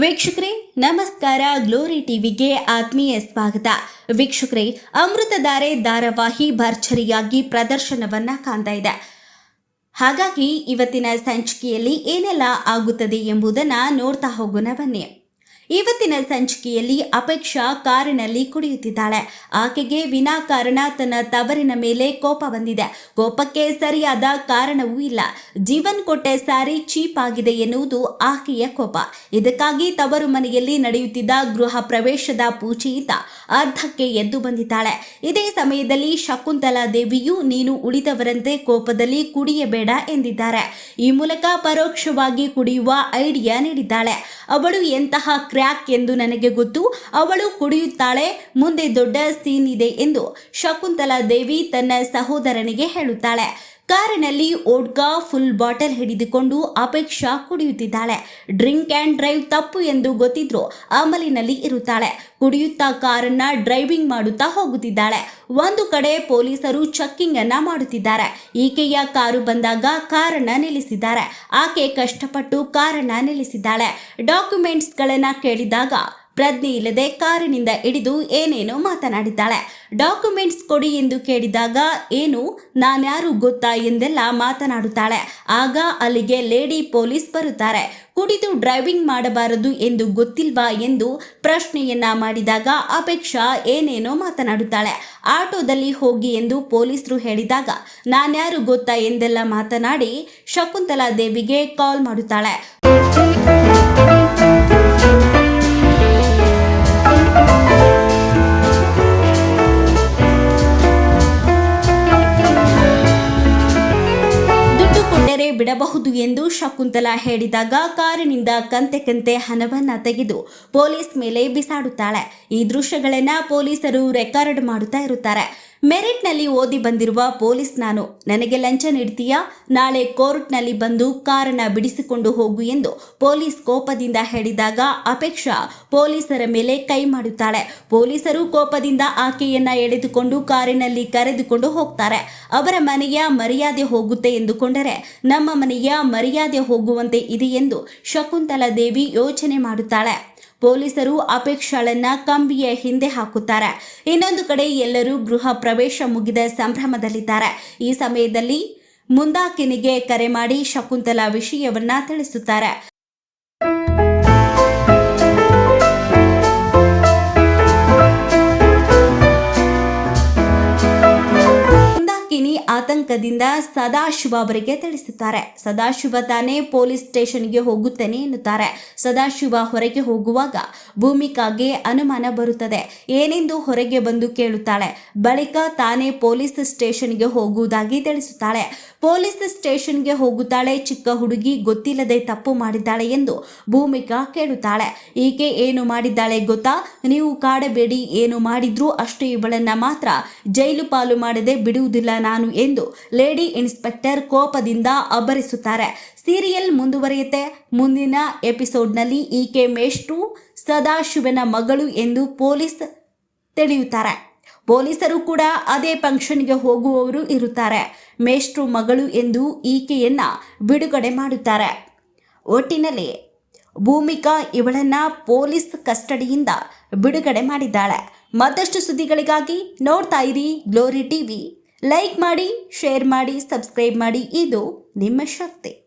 ವೀಕ್ಷಕರೇ ನಮಸ್ಕಾರ. ಗ್ಲೋರಿ ಟಿವಿಗೆ ಆತ್ಮೀಯ ಸ್ವಾಗತ. ವೀಕ್ಷಕರೇ, ಅಮೃತಧಾರೆ ಧಾರಾವಾಹಿ ಭರ್ಜರಿಯಾಗಿ ಪ್ರದರ್ಶನವನ್ನ ಕಾಣ್ತಾ ಇದೆ. ಹಾಗಾಗಿ ಇವತ್ತಿನ ಸಂಚಿಕೆಯಲ್ಲಿ ಏನೆಲ್ಲ ಆಗುತ್ತದೆ ಎಂಬುದನ್ನು ನೋಡ್ತಾ ಹೋಗೋಣ ಬನ್ನಿ. ಇವತ್ತಿನ ಸಂಚಿಕೆಯಲ್ಲಿ ಅಪೇಕ್ಷಾ ಕಾರಿನಲ್ಲಿ ಕುಡಿಯುತ್ತಿದ್ದಾಳೆ. ಆಕೆಗೆ ವಿನಾಕಾರಣ ತನ್ನ ತವರಿನ ಮೇಲೆ ಕೋಪ ಬಂದಿದೆ. ಕೋಪಕ್ಕೆ ಸರಿಯಾದ ಕಾರಣವೂ ಇಲ್ಲ. ಜೀವನ್ ಕೊಟ್ಟೆ ಸ್ಯಾರಿ ಚೀಪ್ ಆಗಿದೆ ಎನ್ನುವುದು ಆಕೆಯ ಕೋಪ. ಇದಕ್ಕಾಗಿ ತವರು ಮನೆಯಲ್ಲಿ ನಡೆಯುತ್ತಿದ್ದ ಗೃಹ ಪ್ರವೇಶದ ಪೂಜೆಯಿಂದ ಅರ್ಧಕ್ಕೆ ಎದ್ದು ಬಂದಿದ್ದಾಳೆ. ಇದೇ ಸಮಯದಲ್ಲಿ ಶಕುಂತಲಾ ದೇವಿಯು ನೀನು ಉಳಿದವರಂತೆ ಕೋಪದಲ್ಲಿ ಕುಡಿಯಬೇಡ ಎಂದಿದ್ದಾರೆ. ಈ ಮೂಲಕ ಪರೋಕ್ಷವಾಗಿ ಕುಡಿಯುವ ಐಡಿಯಾ ನೀಡಿದ್ದಾಳೆ. ಅವಳು ಎಂತಹ ಕ್ರ್ಯಾಕ್ ಎಂದು ನನಗೆ ಗೊತ್ತು. ಅವಳು ಕುಡಿಯುತ್ತಾಳೆ, ಮುಂದೆ ದೊಡ್ಡ ಸೀನ್ ಇದೆ ಎಂದು ಶಕುಂತಲಾ ದೇವಿ ತನ್ನ ಸಹೋದರನಿಗೆ ಹೇಳುತ್ತಾಳೆ. ಕಾರಿನಲ್ಲಿ ಓಡ್ಕಾ ಫುಲ್ ಬಾಟಲ್ ಹಿಡಿದುಕೊಂಡು ಅಪೇಕ್ಷಾ ಕುಡಿಯುತ್ತಿದ್ದಾಳೆ. ಡ್ರಿಂಕ್ ಆ್ಯಂಡ್ ಡ್ರೈವ್ ತಪ್ಪು ಎಂದು ಗೊತ್ತಿದ್ರು ಅಮಲಿನಲ್ಲಿ ಇರುತ್ತಾಳೆ. ಕುಡಿಯುತ್ತಾ ಕಾರನ್ನ ಡ್ರೈವಿಂಗ್ ಮಾಡುತ್ತಾ ಹೋಗುತ್ತಿದ್ದಾಳೆ. ಒಂದು ಕಡೆ ಪೊಲೀಸರು ಚೆಕ್ಕಿಂಗ್ ಅನ್ನ ಮಾಡುತ್ತಿದ್ದಾರೆ. ಈಕೆಯ ಕಾರು ಬಂದಾಗ ಕಾರನ್ನ ನಿಲ್ಲಿಸಿದ್ದಾರೆ. ಆಕೆ ಕಷ್ಟಪಟ್ಟು ಕಾರನ್ನ ನಿಲ್ಲಿಸಿದ್ದಾಳೆ. ಡಾಕ್ಯುಮೆಂಟ್ಸ್ಗಳನ್ನ ಕೇಳಿದಾಗ ಪ್ರಜ್ಞೆ ಇಲ್ಲದೆ ಕಾರಿನಿಂದ ಹಿಡಿದು ಏನೇನೋ ಮಾತನಾಡಿದ್ದಾಳೆ. ಡಾಕ್ಯುಮೆಂಟ್ಸ್ ಕೊಡಿ ಎಂದು ಕೇಳಿದಾಗ ಏನು ನಾನ್ಯಾರು ಗೊತ್ತಾ ಎಂದೆಲ್ಲ ಮಾತನಾಡುತ್ತಾಳೆ. ಆಗ ಅಲ್ಲಿಗೆ ಲೇಡಿ ಪೊಲೀಸ್ ಬರುತ್ತಾರೆ. ಕುಡಿದು ಡ್ರೈವಿಂಗ್ ಮಾಡಬಾರದು ಎಂದು ಗೊತ್ತಿಲ್ವಾ ಎಂದು ಪ್ರಶ್ನೆಯನ್ನ ಮಾಡಿದಾಗ ಅಪೇಕ್ಷಾ ಏನೇನೋ ಮಾತನಾಡುತ್ತಾಳೆ. ಆಟೋದಲ್ಲಿ ಹೋಗಿ ಎಂದು ಪೊಲೀಸರು ಹೇಳಿದಾಗ ನಾನ್ಯಾರು ಗೊತ್ತಾ ಎಂದೆಲ್ಲ ಮಾತನಾಡಿ ಶಕುಂತಲಾ ದೇವಿಗೆ ಕಾಲ್ ಮಾಡುತ್ತಾಳೆ. ಬಿಡಬಹುದು ಎಂದು ಶಕುಂತಲಾ ಹೇಳಿದಾಗ ಕಾರಿನಿಂದ ಕಂತೆ ಹಣವನ್ನ ತೆಗೆದು ಪೊಲೀಸ್ ಮೇಲೆ ಬಿಸಾಡುತ್ತಾಳೆ. ಈ ದೃಶ್ಯಗಳನ್ನ ಪೊಲೀಸರು ರೆಕಾರ್ಡ್ ಮಾಡುತ್ತಾ ಇರುತ್ತಾರೆ. ಮೆರಿಟ್ನಲ್ಲಿ ಓದಿ ಬಂದಿರುವ ಪೊಲೀಸ್ ನಾನು. ನನಗೆ ಲಂಚ ನೀಡ್ತೀಯಾ? ನಾಳೆ ಕೋರ್ಟ್ನಲ್ಲಿ ಬಂದು ಕಾರನ್ನ ಬಿಡಿಸಿಕೊಂಡು ಹೋಗು ಎಂದು ಪೊಲೀಸ್ ಕೋಪದಿಂದ ಹೇಳಿದಾಗ ಅಪೇಕ್ಷಾ ಪೊಲೀಸರ ಮೇಲೆ ಕೈ ಮಾಡುತ್ತಾಳೆ. ಪೊಲೀಸರು ಕೋಪದಿಂದ ಆಕೆಯನ್ನ ಎಳೆದುಕೊಂಡು ಕಾರಿನಲ್ಲಿ ಕರೆದುಕೊಂಡು ಹೋಗ್ತಾರೆ. ಅವರ ಮನೆಯ ಮರ್ಯಾದೆ ಹೋಗುತ್ತೆ ಎಂದುಕೊಂಡರೆ ನಮ್ಮ ಮನೆಯ ಮರ್ಯಾದೆ ಹೋಗುವಂತೆ ಇದೆ ಎಂದು ಶಕುಂತಲಾ ದೇವಿ ಯೋಚನೆ ಮಾಡುತ್ತಾಳೆ. ಪೊಲೀಸರು ಅಪೇಕ್ಷಾಳನ್ನ ಕಂಬಿಯ ಹಿಂದೆ ಹಾಕುತ್ತಾರೆ. ಇನ್ನೊಂದು ಕಡೆ ಎಲ್ಲರೂ ಗೃಹ ಪ್ರವೇಶ ಮುಗಿದ ಸಂಭ್ರಮದಲ್ಲಿದ್ದಾರೆ. ಈ ಸಮಯದಲ್ಲಿ ಮುಂದಾಕಿನಿಗೆ ಕರೆ ಮಾಡಿ ಶಕುಂತಲಾ ವಿಷಯವನ್ನ ತಿಳಿಸುತ್ತಾರೆ. ಆತಂಕದಿಂದ ಸದಾಶಿವ ಅವರಿಗೆ ತಿಳಿಸುತ್ತಾರೆ. ಸದಾಶಿವ ತಾನೇ ಪೊಲೀಸ್ ಸ್ಟೇಷನ್ಗೆ ಹೋಗುತ್ತೇನೆ ಎನ್ನುತ್ತಾರೆ. ಸದಾಶಿವ ಹೊರಗೆ ಹೋಗುವಾಗ ಭೂಮಿಕಾಗೆ ಅನುಮಾನ ಬರುತ್ತದೆ. ಏನೆಂದು ಹೊರಗೆ ಬಂದು ಕೇಳುತ್ತಾಳೆ. ಬಳಿಕ ತಾನೇ ಪೊಲೀಸ್ ಸ್ಟೇಷನ್ಗೆ ಹೋಗುವುದಾಗಿ ತಿಳಿಸುತ್ತಾಳೆ. ಪೊಲೀಸ್ ಸ್ಟೇಷನ್ಗೆ ಹೋಗುತ್ತಾಳೆ. ಚಿಕ್ಕ ಹುಡುಗಿ ಗೊತ್ತಿಲ್ಲದೆ ತಪ್ಪು ಮಾಡಿದ್ದಾಳೆ ಎಂದು ಭೂಮಿಕಾ ಕೇಳುತ್ತಾಳೆ. ಈಕೆ ಏನು ಮಾಡಿದ್ದಾಳೆ ಗೊತ್ತಾ? ನೀವು ಕಾಡಬೇಡಿ, ಏನು ಮಾಡಿದ್ರೂ ಅಷ್ಟೇ, ಇವಳನ್ನ ಮಾತ್ರ ಜೈಲು ಪಾಲು ಮಾಡದೆ ಬಿಡುವುದಿಲ್ಲ ನಾನು ಎಂದು ಲೇಡಿ ಇನ್ಸ್ಪೆಕ್ಟರ್ ಕೋಪದಿಂದ ಅಬ್ಬರಿಸುತ್ತಾರೆ. ಸೀರಿಯಲ್ ಮುಂದುವರಿಯುತ್ತೆ. ಮುಂದಿನ ಎಪಿಸೋಡ್ನಲ್ಲಿ ಈಕೆ ಮೇಷ್ಟ್ರು ಸದಾಶಿವನ ಮಗಳು ಎಂದು ಪೊಲೀಸ್ ತಿಳಿಯುತ್ತಾರೆ. ಪೊಲೀಸರು ಕೂಡ ಅದೇ ಫಂಕ್ಷನ್ಗೆ ಹೋಗುವವರು ಇರುತ್ತಾರೆ. ಮೇಷ್ಟ್ರು ಮಗಳು ಎಂದು ಈಕೆಯನ್ನ ಬಿಡುಗಡೆ ಮಾಡುತ್ತಾರೆ. ಒಟ್ಟಿನಲ್ಲಿ ಭೂಮಿಕಾ ಇವಳನ್ನ ಪೊಲೀಸ್ ಕಸ್ಟಡಿಯಿಂದ ಬಿಡುಗಡೆ ಮಾಡಿದ್ದಾಳೆ. ಮತ್ತಷ್ಟು ಸುದ್ದಿಗಳಿಗಾಗಿ ನೋಡ್ತಾ ಇರಿ ಗ್ಲೋರಿ ಟಿವಿ. ಲೈಕ್ ಮಾಡಿ, ಶೇರ್ ಮಾಡಿ, ಸಬ್ಸ್ಕ್ರೈಬ್ ಮಾಡಿ. ಇದು ನಿಮ್ಮ ಶಕ್ತಿ.